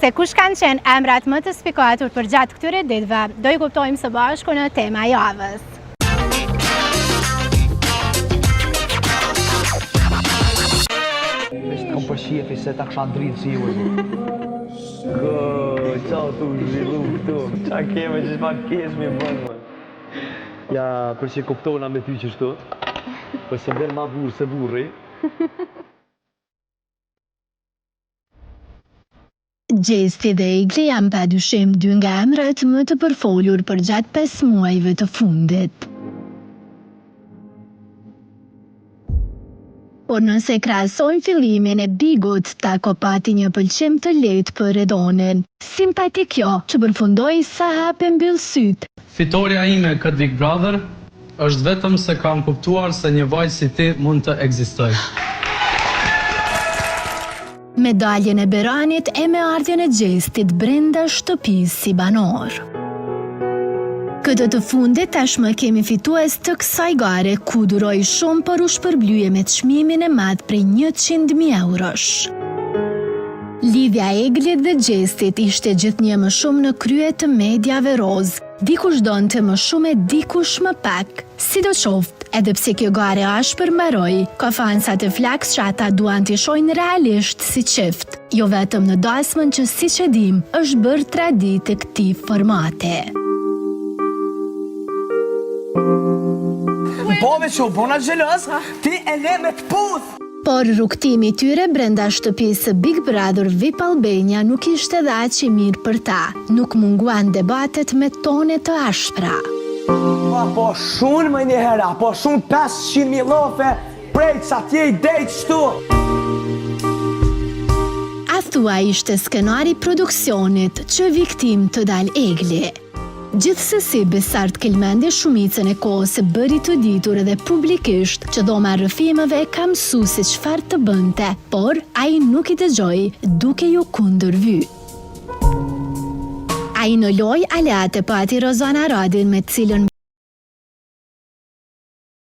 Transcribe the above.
se kush kanë qenë emrat më të spikatur për gjatë këtyre ditëve, do i kuptojmë së bashku në tema e javës. Ishtë kom për shjefi se ta kësha ndrinë si ju. Qa tu zhilu këtu? Qa keme që shma kesh me bënë, më? Ja, për që kuptona me ty që shtu, për se mërë ma burë se burri. Gjesti dhe Egli janë padyshim dy nga emrat më të përfolur për gjatë 5 muajve të fundit. Por nëse krahasojmë fillimin e Bigut, Tako pati një pëlqim të lehtë për Edonin. Simpatik jo, që përfundoi sa hape mbyll syt. Fitoria ime këtë Big Brother është vetëm se kam kuptuar se një vajzë si ti mund të ekzistojë. Me daljen e Beranit e me ardhjen e Gjestit brenda shtëpisë si banor. Këtë të fundit tashmë kemi fitues të kësaj gare ku duroi shumë për u shpërblyje me çmimin e madh prej 100.000 eurosh. Lidhja e Eglit dhe Gjestit ishte gjithnjë më shumë në krye të mediave roz. Dikush donte më shumë e dikush më pak. Sidoqoftë, edhe pse kjo gare ashpër mbaroi, ka fansat e flaks që ata duan t'i shohin realisht si qift, jo vetëm në dasmën që siç e dim, është bërë traditë e këtij formate. Bove që u bona gjelës, ti e le me të puth! Por rrugtimi tyre brenda shtëpisë së Big Brother VIP Albania nuk ishte dhe aq i mirë për ta. Nuk munguan debatet me tone të ashpra. Po shumë më një hera, po shumë 500.000 lofe, prejtë sa tje i dejtë shtu. A thua ishte skenari produksionit që viktim të dal Egli. Gjithsesi, Besart Kelmendi shumicën e kohës e bëri të ditur edhe publikisht që dhoma rrëfimeve ka mësu se çfarë të bënte, por ai nuk i dëgjoi duke ju kundërvy. Ai në loj aleate pati Rozana Radin me cilën